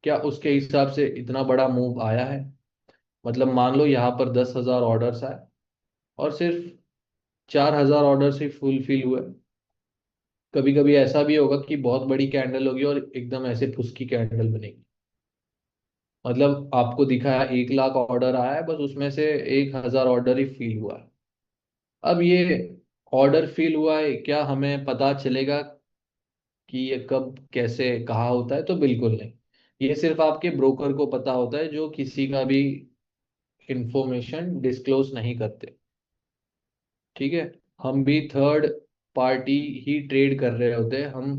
क्या उसके हिसाब से इतना बड़ा मूव आया है? मतलब मान लो यहाँ पर 10,000 ऑर्डर्स आए और सिर्फ 4,000 ऑर्डर्स ही फुलफिल हुए। कभी कभी ऐसा भी होगा कि बहुत बड़ी कैंडल होगी और एकदम ऐसे फुसकी कैंडल बनेगी। मतलब आपको दिखा है 1 लाख ऑर्डर आया है, बस उसमें से 1,000 ऑर्डर ही फिल हुआ है। अब ये ऑर्डर फिल हुआ है, क्या हमें पता चलेगा कि ये कब कैसे कहाँ होता है? तो बिल्कुल नहीं। ये सिर्फ आपके ब्रोकर को पता होता है, जो किसी का भी इंफॉर्मेशन डिस्क्लोज नहीं करते। ठीक है। हम भी थर्ड पार्टी ही ट्रेड कर रहे होते हैं। हम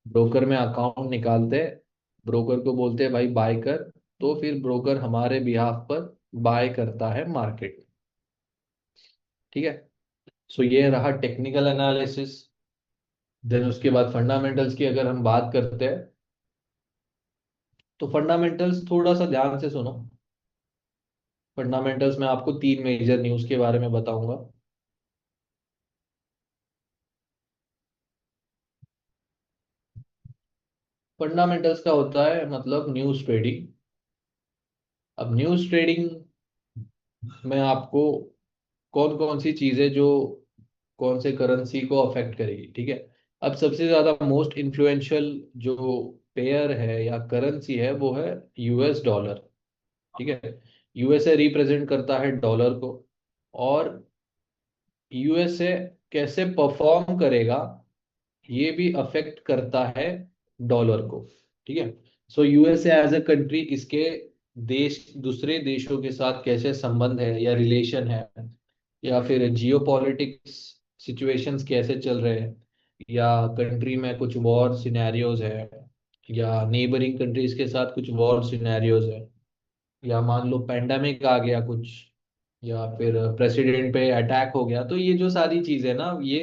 ब्रोकर में अकाउंट निकालते हैं, ब्रोकर को बोलते हैं भाई बाय कर, तो फिर ब्रोकर हमारे बिहाफ पर बाय करता है मार्केट। ठीक है। सो ये रहा टेक्निकल एनालिसिस। देन उसके बाद फंडामेंटल्स की अगर हम बात करते हैं, तो फंडामेंटल्स थोड़ा सा ध्यान से सुनो। फंडामेंटल्स में आपको तीन मेजर न्यूज के बारे में बताऊंगा। फंडामेंटल्स का होता है मतलब न्यूज ट्रेडिंग। अब न्यूज ट्रेडिंग में आपको कौन कौन सी चीजें जो कौन से करेंसी को अफेक्ट करेगी, ठीक है। अब सबसे ज्यादा मोस्ट इन्फ्लुएंशियल जो पेयर है या करेंसी है वो है यूएस डॉलर। ठीक है। यूएसए रिप्रेजेंट करता है डॉलर को, और यूएसए कैसे परफॉर्म करेगा ये भी अफेक्ट करता है डॉलर को। ठीक है। सो यूएसए एज अ कंट्री, इसके देश दूसरे देशों के साथ कैसे संबंध है या रिलेशन है, या फिर जियो पॉलिटिक्स सिचुएशंस कैसे चल रहे हैं, या कंट्री में कुछ वॉर सिनेरियोज है, या नेबरिंग कंट्रीज के साथ कुछ वॉर सिनेरियोज है, या मान लो पेंडेमिक आ गया कुछ, या फिर प्रेसिडेंट पे अटैक हो गया, तो ये जो सारी चीजें ना ये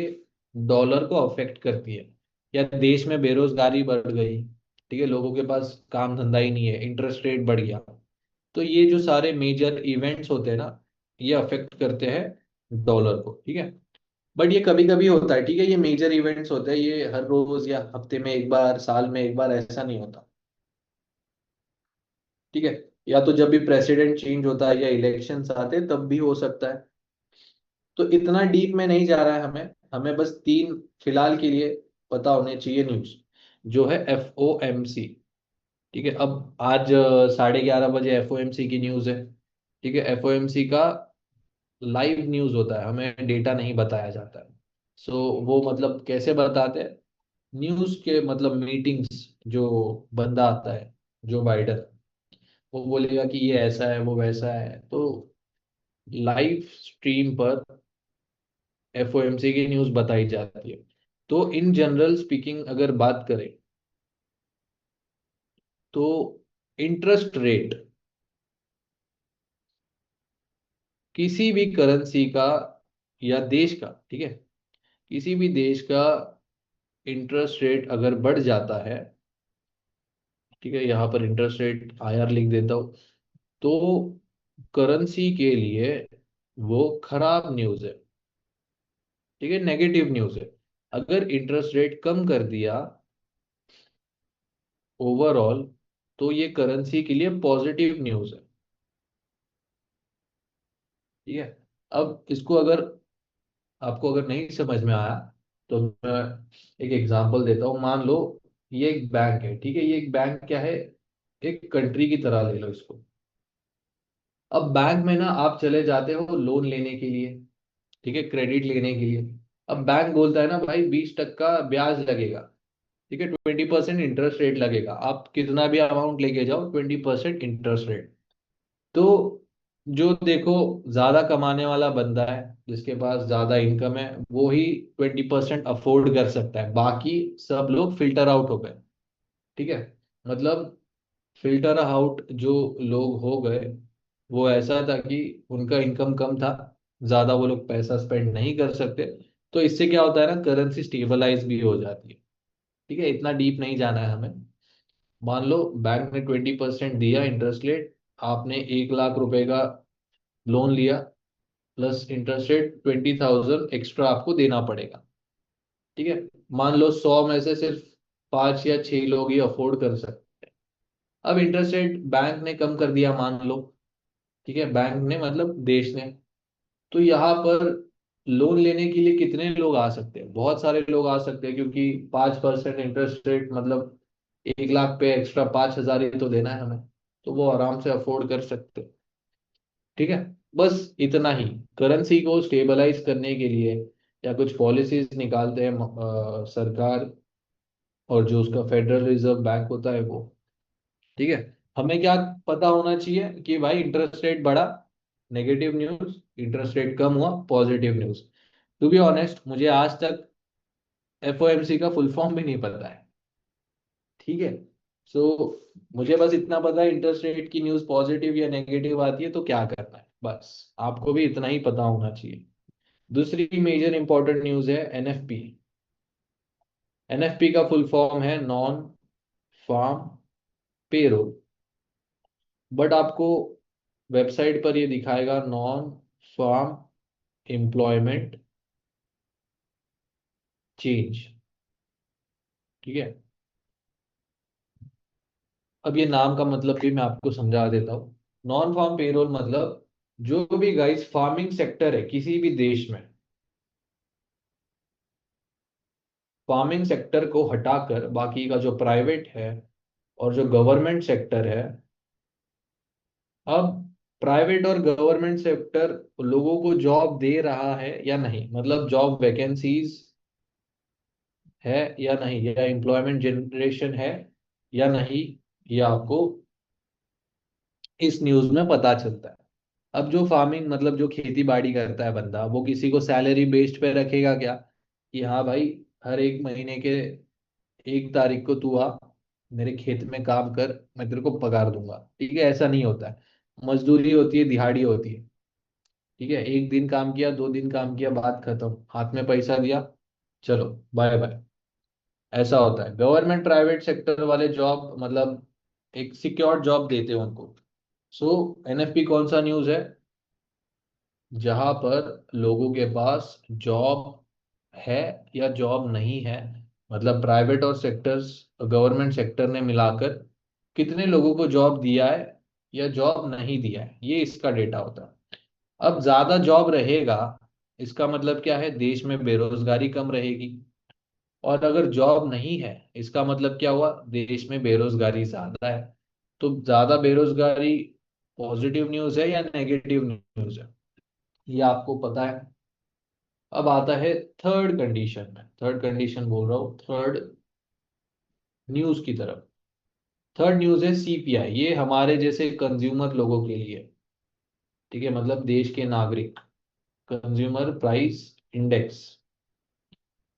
डॉलर को अफेक्ट करती है। या देश में बेरोजगारी बढ़ गई, ठीक है, लोगों के पास काम धंधा ही नहीं है, इंटरेस्ट रेट बढ़ गया, तो ये जो सारे मेजर इवेंट्स होते हैं ना, ये अफेक्ट करते हैं डॉलर को। ठीक है। बट ये कभी कभी होता है, ठीक है, ये मेजर इवेंट्स होते हैं, ये हर रोज या हफ्ते में एक बार, साल में एक बार ऐसा नहीं होता। ठीक है। या तो जब भी प्रेसिडेंट चेंज होता है या इलेक्शंस आते हैं तब भी हो सकता है। तो इतना डीप में नहीं जा रहा है हमें, हमें बस तीन फिलहाल के लिए पता होने चाहिए न्यूज, जो है एफ ओ एम सी। ठीक है। अब आज 11:30 बजे एफ ओ एम सी की न्यूज है। ठीक है। एफ ओ एम सी का लाइव न्यूज होता है, हमें डेटा नहीं बताया जाता है। सो वो मतलब कैसे बताते हैं, न्यूज के मतलब मीटिंग्स, जो बंदा आता है, जो बाइडन, वो बोलेगा कि ये ऐसा है वो वैसा है, तो लाइव स्ट्रीम पर एफओएमसी की न्यूज बताई जाती है। तो इन जनरल स्पीकिंग अगर बात करें, तो इंटरेस्ट रेट किसी भी करेंसी का या देश का, ठीक है, किसी भी देश का इंटरेस्ट रेट अगर बढ़ जाता है, ठीक है, यहाँ पर इंटरेस्ट रेट आईआर लिख देता हूँ, तो करेंसी के लिए वो खराब न्यूज है। ठीक है, नेगेटिव न्यूज है। अगर इंटरेस्ट रेट कम कर दिया ओवरऑल, तो ये करेंसी के लिए पॉजिटिव न्यूज है। ठीक है। अब इसको अगर आपको अगर नहीं समझ में आया, तो मैं एक एग्जांपल देता हूँ। मान लो ये एक बैंक है, ठीक है, ये एक बैंक क्या है, एक कंट्री की तरह ले लो इसको। अब बैंक में ना आप चले जाते हो लोन लेने के लिए, ठीक है, क्रेडिट लेने के लिए। अब बैंक बोलता है ना भाई 20% ब्याज लगेगा, ठीक है, 20% इंटरेस्ट रेट लगेगा, आप कितना भी अमाउंट लेके जाओ 20% इंटरेस्ट रेट। तो जो देखो ज्यादा कमाने वाला बंदा है, जिसके पास ज्यादा इनकम है, वो ही 20% अफोर्ड कर सकता है, बाकी सब लोग फिल्टर आउट हो गए। ठीक है। मतलब फिल्टर आउट जो लोग हो गए, वो ऐसा था कि उनका इनकम कम था, ज्यादा वो लोग पैसा स्पेंड नहीं कर सकते। तो इससे क्या होता है ना, करेंसी स्टेबलाइज भी हो जाती है। ठीक है, इतना डीप नहीं जाना है हमें। मान लो बैंक ने 20% दिया इंटरेस्ट रेट, आपने 1 लाख रुपए का लोन लिया, प्लस इंटरेस्ट रेट 20,000 एक्स्ट्रा आपको देना पड़ेगा। ठीक है। मान लो 100 में से सिर्फ 5 या 6 लोग ही अफोर्ड कर सकते हैं। अब इंटरेस्ट रेट बैंक ने कम कर दिया मान लो, ठीक है, बैंक ने मतलब देश ने, तो यहाँ पर लोन लेने के लिए कितने लोग आ सकते हैं? बहुत सारे लोग आ सकते हैं, क्योंकि 5% इंटरेस्ट रेट मतलब 1 लाख पे एक्स्ट्रा 5,000 ही तो देना है हमें, तो वो आराम से अफोर्ड कर सकते हैं। ठीक है, बस इतना ही। करेंसी को स्टेबलाइज करने के लिए या कुछ पॉलिसीज निकालते हैं सरकार, और जो उसका फेडरल रिजर्व बैंक होता है वो। ठीक है, हमें क्या पता होना चाहिए कि भाई इंटरेस्ट रेट बढ़ा, नेगेटिव न्यूज, इंटरेस्ट रेट कम हुआ, positive news. To be honest, मुझे आज तक एफओएमसी का फुल फॉर्म भी नहीं पता है। ठीक है, सो मुझे बस इतना पता है, इंटरेस्ट रेट की न्यूज पॉजिटिव या नेगेटिव आती है तो क्या करना है, बस आपको भी इतना ही पता होना चाहिए। दूसरी मेजर इंपॉर्टेंट न्यूज है एनएफपी। एनएफपी का फुल फॉर्म है नॉन फार्म पेरोल, बट आपको वेबसाइट पर ये दिखाएगा नॉन फार्म एम्प्लॉयमेंट चेंज। ठीक है, अब ये नाम का मतलब भी मैं आपको समझा देता हूँ। नॉन फार्म पेरोल मतलब जो भी गाइस फार्मिंग सेक्टर है किसी भी देश में, फार्मिंग सेक्टर को हटाकर बाकी का जो प्राइवेट है और जो गवर्नमेंट सेक्टर है, अब प्राइवेट और गवर्नमेंट सेक्टर लोगों को जॉब दे रहा है या नहीं, मतलब जॉब वैकेंसीज है या नहीं, या एम्प्लॉयमेंट जनरेशन है या नहीं, ये आपको इस न्यूज में पता चलता है। अब जो फार्मिंग मतलब जो खेती बाड़ी करता है बंदा, वो किसी को सैलरी बेस्ड पे रखेगा क्या, कि हाँ भाई हर एक महीने के 1 तारीख को तू आ मेरे खेत में काम कर, मैं तेरे को पगार दूंगा। ठीक है, ऐसा नहीं होता है। मजदूरी होती है, दिहाड़ी होती है। ठीक है, 1 दिन काम किया, 2 दिन काम किया, बात खत्म, हाथ में पैसा दिया, चलो बाय बाय। ऐसा होता है। गवर्नमेंट प्राइवेट सेक्टर वाले जॉब मतलब एक सिक्योर जॉब देते हैं उनको। सो एनएफपी कौन सा न्यूज है? जहां पर लोगों के पास जॉब है या जॉब नहीं है, मतलब प्राइवेट और सेक्टर्स, गवर्नमेंट सेक्टर ने मिलाकर कितने लोगों को जॉब दिया है या जॉब नहीं दिया है, ये इसका डेटा होता है। अब ज्यादा जॉब रहेगा, इसका मतलब क्या है? देश में बेरोजगारी कम रहेगी। और अगर जॉब नहीं है, इसका मतलब क्या हुआ? देश में बेरोजगारी ज्यादा है। तो ज्यादा बेरोजगारी पॉजिटिव न्यूज है या नेगेटिव न्यूज है, ये आपको पता है। अब आता है थर्ड कंडीशन में, थर्ड कंडीशन बोल रहा हूँ, थर्ड न्यूज की तरफ। थर्ड न्यूज है सीपीआई, ये हमारे जैसे कंज्यूमर लोगों के लिए। ठीक है, मतलब देश के नागरिक, कंज्यूमर प्राइस इंडेक्स।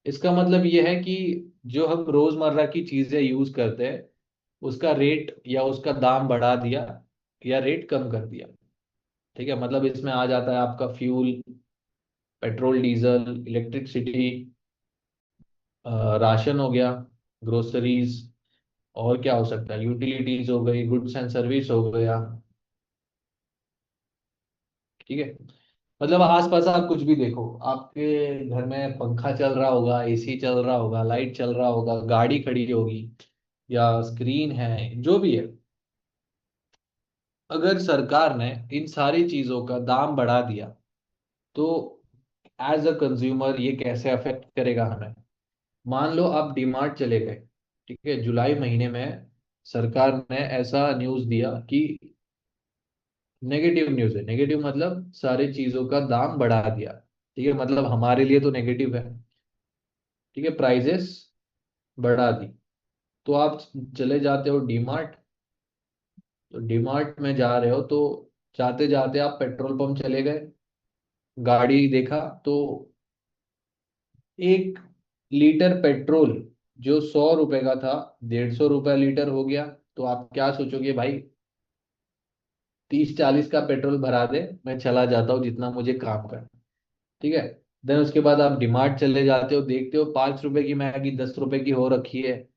इसका मतलब ये है कि जो हम रोजमर्रा की चीजें यूज करते हैं, उसका रेट या उसका दाम बढ़ा दिया या रेट कम कर दिया। ठीक है, मतलब इसमें आ जाता है आपका fuel, petrol diesel, electricity, ration हो गया, ग्रोसरीज, और क्या हो सकता है, यूटिलिटीज हो गई, गुड्स एंड सर्विस हो गया। ठीक है, मतलब आसपास आप कुछ भी देखो, आपके घर में पंखा चल रहा होगा, एसी चल रहा होगा, लाइट चल रहा होगा, गाड़ी खड़ी होगी, या स्क्रीन है, जो भी है, अगर सरकार ने इन सारी चीजों का दाम बढ़ा दिया, तो एज अ कंज्यूमर ये कैसे अफेक्ट करेगा हमें? मान लो आप डीमार्ट चले गए, ठीक है, जुलाई महीने में सरकार ने ऐसा न्यूज दिया कि, नेगेटिव न्यूज है, नेगेटिव मतलब सारी चीजों का दाम बढ़ा दिया। ठीक है, मतलब हमारे लिए तो नेगेटिव है। ठीक है, प्राइजेस बढ़ा दी, तो आप चले जाते हो डीमार्ट, तो डीमार्ट में जा रहे हो तो जाते जाते आप पेट्रोल पंप चले गए, गाड़ी देखा तो 1 लीटर पेट्रोल जो 100 रुपए का था, 150 रुपये लीटर हो गया। तो आप क्या सोचोगे भाई, 30-40 का पेट्रोल भरा दे, मैं चला जाता हूँ जितना मुझे काम कर। ठीक है, देन उसके बाद आप डिमार्ट चले जाते हो, देखते हो 5 रुपए की मैगी 10 रुपए की हो रखी है,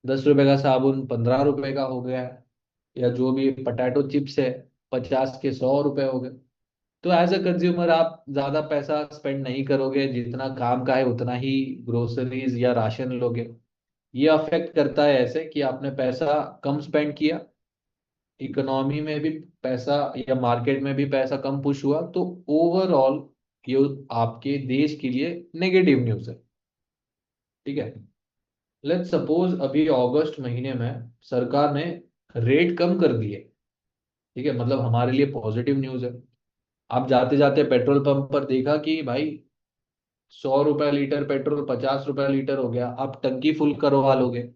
10 रुपए का साबुन 15 रुपए का हो गया है, या जो भी पटाटो चिप्स है 50 के 100 रुपए हो गए। तो एज अ कंज्यूमर आप ज्यादा पैसा स्पेंड नहीं करोगे, जितना काम का है उतना ही ग्रोसरीज या राशन लोगे। ये अफेक्ट करता है ऐसे कि आपने पैसा कम स्पेंड किया, इकोनॉमी में भी पैसा या मार्केट में भी पैसा कम पुश हुआ, तो ओवरऑल ये आपके देश के लिए नेगेटिव न्यूज है। ठीक है। लेट्स सपोज अभी अगस्त महीने में सरकार ने रेट कम कर दिए। ठीक है, मतलब हमारे लिए पॉजिटिव न्यूज है। आप जाते जाते पेट्रोल पंप पर देखा कि भाई 100 रुपए लीटर पेट्रोल 50 रुपए लीटर हो गया, आप टंकी फुल करवा लोगे।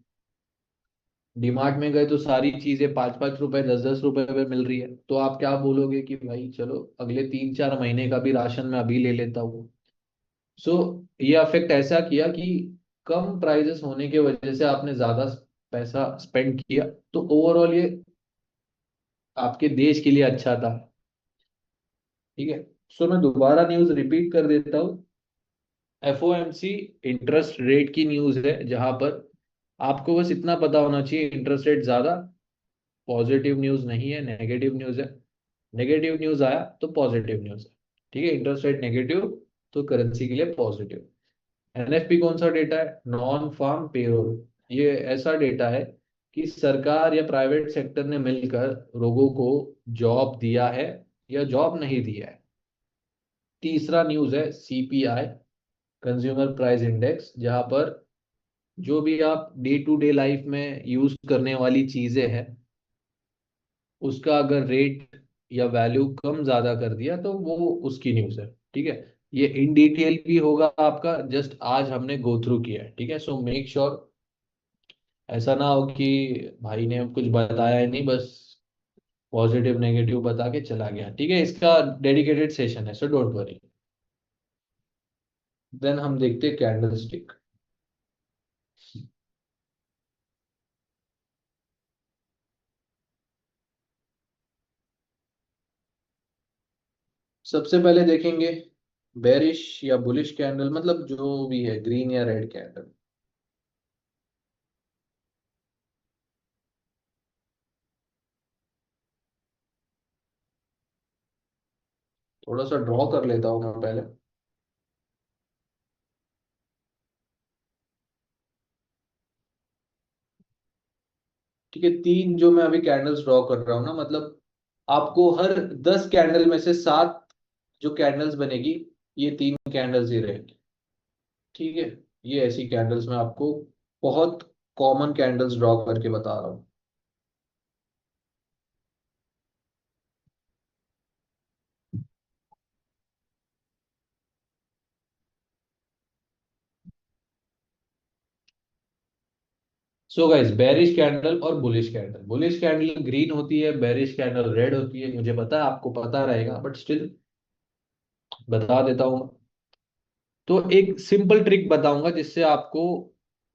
डीमार्ट में गए तो सारी चीजें 5-5 रुपए 10-10 रुपए पे मिल रही है, तो आप क्या बोलोगे कि भाई चलो अगले 3-4 महीने का भी राशन मैं अभी ले लेता हूँ। सो ये अफेक्ट ऐसा किया कि कम प्राइजेस होने की वजह से आपने ज्यादा पैसा स्पेंड किया, तो ओवरऑल ये आपके देश के लिए अच्छा था। ठीक है। सो मैं दोबारा न्यूज रिपीट कर देता हूँ। एफओएमसी इंटरेस्ट रेट की न्यूज है, जहां पर आपको बस इतना पता होना चाहिए इंटरेस्ट रेट ज्यादा पॉजिटिव न्यूज नहीं है, नेगेटिव न्यूज है। नेगेटिव न्यूज आया तो पॉजिटिव न्यूज है। ठीक है, इंटरेस्ट रेट नेगेटिव तो करेंसी के लिए पॉजिटिव। एनएफपी कौन सा डेटा है? Non farm payroll. ये ऐसा डेटा है कि सरकार या प्राइवेट सेक्टर ने मिलकर लोगों को जॉब दिया है या जॉब नहीं दिया है। तीसरा न्यूज है सीपीआई, कंज्यूमर प्राइस इंडेक्स, जहां पर जो भी आप डे टू डे लाइफ में यूज करने वाली चीजें हैं उसका अगर रेट या वैल्यू कम ज्यादा कर दिया तो वो उसकी न्यूज है। ठीक है। ये इन डिटेल भी होगा आपका, जस्ट आज हमने गो थ्रू किया है। ठीक है। सो मेक श्योर ऐसा ना हो कि भाई ने कुछ बताया ही नहीं, बस पॉजिटिव नेगेटिव बता के चला गया। ठीक है, इसका डेडिकेटेड सेशन है, सो डोंट वरी। देन हम देखते हैं कैंडल स्टिक। सबसे पहले देखेंगे बेरिश या बुलिश कैंडल, मतलब जो भी है ग्रीन या रेड कैंडल। थोड़ा सा ड्रॉ कर लेता हूँ मैं पहले। ठीक है, तीन जो मैं अभी कैंडल्स ड्रॉ कर रहा हूँ ना, मतलब आपको हर 10 कैंडल में से 7 जो कैंडल्स बनेगी, ये तीन कैंडल्स ही रहेंगी। ठीक है। ये ऐसी कैंडल्स मैं आपको बहुत कॉमन कैंडल्स ड्रॉ करके बता रहा हूँ। सो गाइस, बेरिश कैंडल और bullish candle, bullish candle green होती है, बेरिश कैंडल रेड होती है। मुझे पता है आपको पता रहेगा, बट स्टिल बता देता हूँ। तो एक सिंपल ट्रिक बताऊंगा जिससे आपको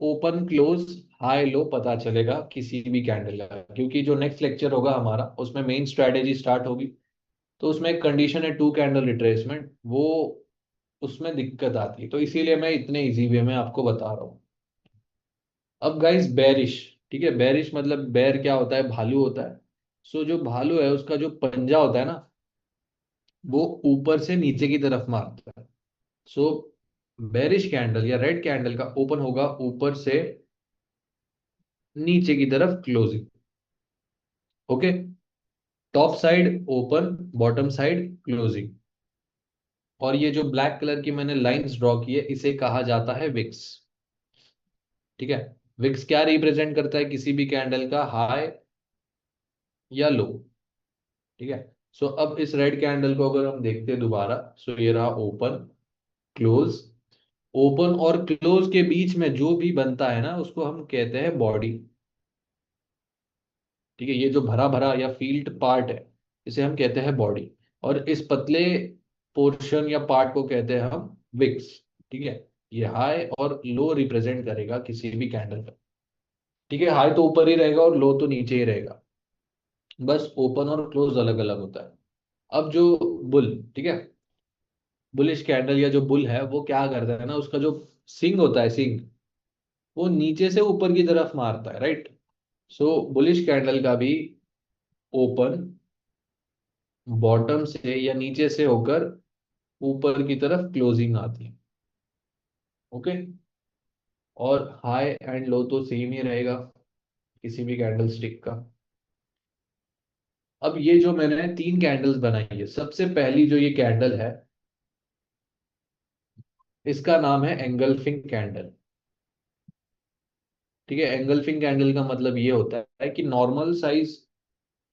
ओपन क्लोज हाई लो पता चलेगा किसी भी कैंडल का, क्योंकि जो नेक्स्ट लेक्चर होगा हमारा उसमें मेन स्ट्रेटेजी स्टार्ट होगी। तो उसमें एक कंडीशन है टू कैंडल रिट्रेसमेंट, वो उसमें दिक्कत आती है, तो इसीलिए मैं इतने इजी वे में आपको बता रहा हूँ। अब गाइस बेरिश। ठीक है, बेरिश मतलब बेर क्या होता है? भालू होता है। सो जो भालू है उसका जो पंजा होता है ना, वो ऊपर से नीचे की तरफ मारता है। सो बेरिश कैंडल या रेड कैंडल का ओपन होगा ऊपर से नीचे की तरफ closing. Okay. Top side open, bottom side closing. और ये जो ब्लैक कलर की मैंने लाइंस ड्रॉ की है इसे कहा जाता है विक्स। ठीक है। विक्स क्या रिप्रेजेंट करता है? किसी भी कैंडल का हाई या लो। ठीक है। सो अब इस रेड कैंडल को अगर हम देखते हैं दोबारा, सो ये रहा ओपन, क्लोज। ओपन और क्लोज के बीच में जो भी बनता है ना उसको हम कहते हैं बॉडी। ठीक है, ये जो भरा भरा या फील्ड पार्ट है इसे हम कहते हैं बॉडी। और इस पतले पोर्शन या पार्ट को कहते हैं हम विक्स। ठीक है। ये हाई और लो रिप्रेजेंट करेगा किसी भी कैंडल का। ठीक है, हाई तो ऊपर ही रहेगा और लो तो नीचे ही रहेगा, बस ओपन और क्लोज अलग अलग होता है। अब जो बुल, ठीक है, बुलिश कैंडल या जो बुल है वो क्या करता है ना, उसका जो सिंग होता है, सिंग वो नीचे से ऊपर की तरफ मारता है, राइट। सो बुलिश कैंडल का भी ओपन बॉटम से या नीचे से होकर ऊपर की तरफ क्लोजिंग आती है। ओके। और हाई एंड लो तो सेम ही रहेगा किसी भी कैंडल स्टिक का। अब ये जो मैंने तीन कैंडल्स बनाई है, सबसे पहली जो ये कैंडल है, इसका नाम है एंगल्फिंग कैंडल। ठीक है, एंगल्फिंग कैंडल का मतलब ये होता है कि नॉर्मल साइज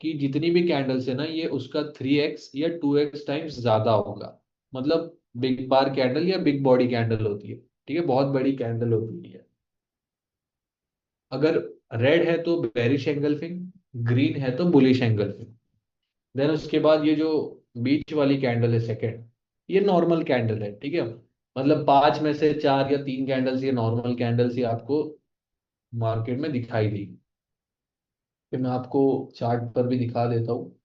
की जितनी भी कैंडल्स है ना, ये उसका 3x या 2x टाइम्स ज्यादा होगा। मतलब बिग बार कैंडल या बिग बॉडी कैंडल होती है। ठीक है, बहुत बड़ी कैंडल होती है। अगर रेड है तो बेरिश एंगल्फिंग, ग्रीन है तो बुलिश एंगल्फिंग। देन उसके बाद ये जो बीच वाली कैंडल है सेकंड, ये नॉर्मल कैंडल है। ठीक है, मतलब पांच में से चार या तीन कैंडल्स ये नॉर्मल कैंडल्स ही आपको मार्केट में दिखाई दी। फिर मैं आपको चार्ट पर भी दिखा देता हूँ।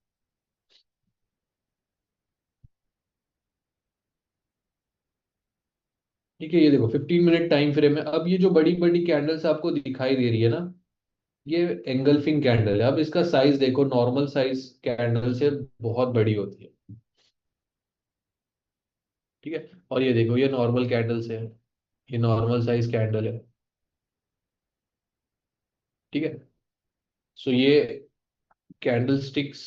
ठीक है, ये देखो 15 मिनट टाइम फ्रेम है। अब ये जो बड़ी बड़ी कैंडल्स आपको दिखाई दे रही है ना, ये एंगल्फिंग कैंडल है। अब इसका साइज देखो, नॉर्मल साइज कैंडल से बहुत बड़ी होती है। ठीक है, और ये देखो ये नॉर्मल कैंडल से है, ये नॉर्मल साइज कैंडल है। ठीक है, सो ये कैंडल स्टिक्स,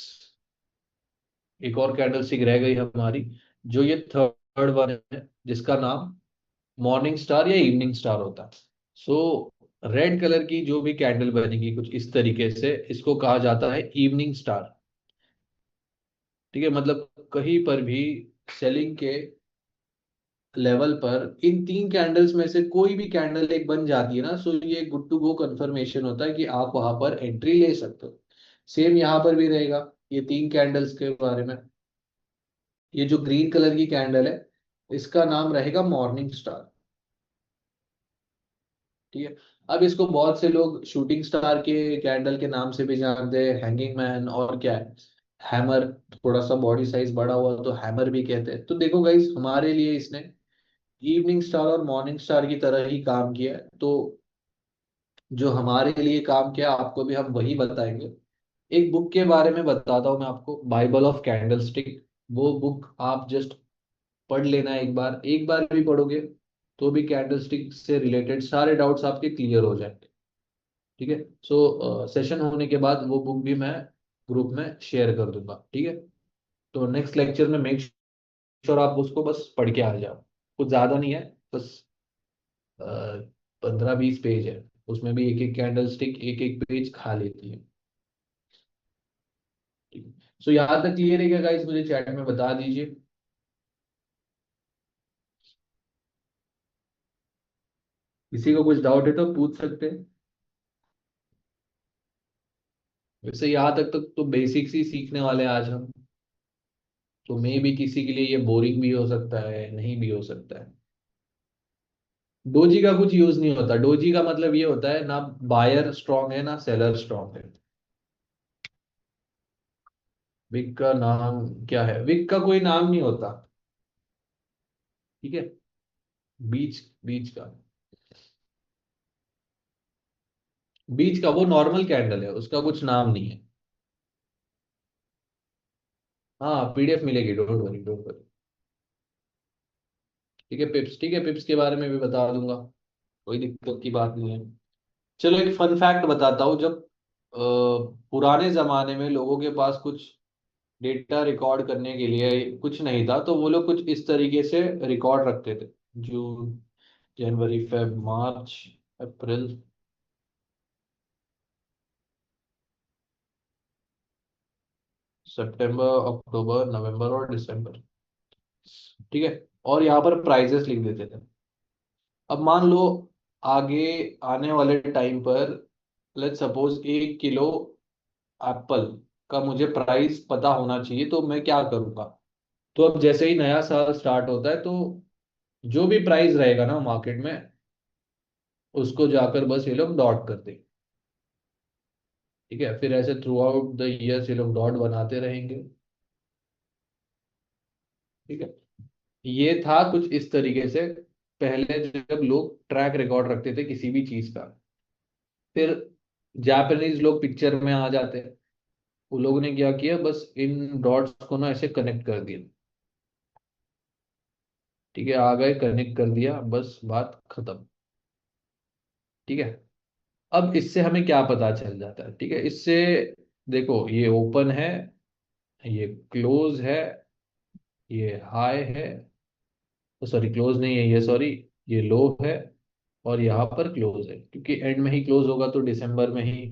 एक और कैंडल स्टिक रह गई हमारी, जो ये थर्ड वन है, जिसका नाम मॉर्निंग स्टार या इवनिंग स्टार होता है। सो रेड कलर की जो भी कैंडल बनेगी कुछ इस तरीके से, इसको कहा जाता है इवनिंग स्टार। ठीक है, मतलब कहीं पर भी सेलिंग के लेवल पर इन तीन कैंडल्स में से कोई भी कैंडल एक बन जाती है ना, सो ये गुड टू गो कंफर्मेशन होता है कि आप वहां पर एंट्री ले सकते हो। सेम यहाँ पर भी रहेगा ये तीन कैंडल्स के बारे में। ये जो ग्रीन कलर की कैंडल है, इसका नाम रहेगा मॉर्निंग स्टार। ठीक है, अब इसको बहुत से लोग शूटिंग स्टार के कैंडल के नाम से भी जानते हैं, हैंगिंग मैन, और क्या है, हैमर। थोड़ा सा बॉडी साइज बड़ा हुआ तो हैमर भी कहते हैं। तो देखो गाइस, हमारे लिए इसने इवनिंग स्टार और मॉर्निंग स्टार की तरह ही काम किया है। तो जो हमारे लिए काम किया आपको भी हम वही बताएंगे। एक बुक के बारे में बताता हूँ मैं आपको, बाइबल ऑफ कैंडल स्टिक। वो बुक आप जस्ट पढ़ लेना, एक बार भी पढ़ोगे तो भी कैंडल स्टिक से रिलेटेड सारे डाउट्स आपके क्लियर हो जाएंगे। ठीक है, सो सेशन होने के बाद वो बुक भी मैं ग्रुप में शेयर कर दूंगा। ठीक है, तो नेक्स्ट लेक्चर में मेक श्योर आप उसको बस पढ़ के आ जाओ। कुछ ज्यादा नहीं है, बस 15-20 पेज है। उसमें भी एक एक कैंडल स्टिक एक एक पेज खा लेती है। ठीक है, सो यहाँ तक क्लियर है क्या गाइस? मुझे चैट में बता दीजिए। किसी को कुछ डाउट है तो पूछ सकते हैं। वैसे यहाँ तक तो बेसिक्स ही सीखने वाले हैं आज हम। तो मे भी किसी के लिए ये बोरिंग भी हो सकता है, नहीं भी हो सकता है। डोजी का कुछ यूज नहीं होता। डोजी का मतलब ये होता है ना, बायर स्ट्रांग है ना सेलर स्ट्रांग है। विक का नाम क्या है? विक का कोई नाम नहीं होता। ठीक है, बीच बीच का, बीच का वो नॉर्मल कैंडल है, उसका कुछ नाम नहीं है। हाँ, पीडीएफ मिलेगी, डोंट वरी डोंट वरी। ठीक है पिप्स, ठीक है पिप्स के बारे में भी बता दूंगा, कोई दिक्कत की बात नहीं है। चलो एक फन फैक्ट बताता हूँ। जब पुराने जमाने में लोगों के पास कुछ डेटा रिकॉर्ड करने के लिए कुछ नहीं था, तो वो लोग कुछ इस तरीके से रिकॉर्ड रखते थे। जून, जनवरी, फेब, मार्च, अप्रैल, सितंबर, अक्टूबर, नवंबर और दिसंबर। ठीक है, और यहाँ पर प्राइजेस लिख देते थे। अब मान लो आगे आने वाले टाइम पर, लेट्स सपोज 1 किलो एप्पल का मुझे प्राइस पता होना चाहिए, तो मैं क्या करूंगा? तो अब जैसे ही नया साल स्टार्ट होता है, तो जो भी प्राइस रहेगा ना मार्केट में, उसको जाकर बस ये लोग डॉट कर देंगे। ठीक है, फिर ऐसे थ्रू आउट द ईयर्स ये लोग डॉट बनाते रहेंगे। ठीक है, ये था कुछ इस तरीके से पहले जब लोग ट्रैक रिकॉर्ड रखते थे किसी भी चीज का। फिर जापानीज लोग पिक्चर में आ जाते हैं। वो लोगों ने क्या किया, बस इन डॉट्स को ना ऐसे कनेक्ट कर दिया। ठीक है, आ गए, कनेक्ट कर दिया, बस बात खत्म। ठीक है। अब इससे हमें क्या पता चल जाता है, ठीक है, इससे देखो ये ओपन है, ये क्लोज है, ये हाई है, सॉरी क्लोज नहीं है ये, सॉरी, ये लो है, और यहाँ पर क्लोज है, क्योंकि एंड में ही क्लोज होगा तो दिसंबर में ही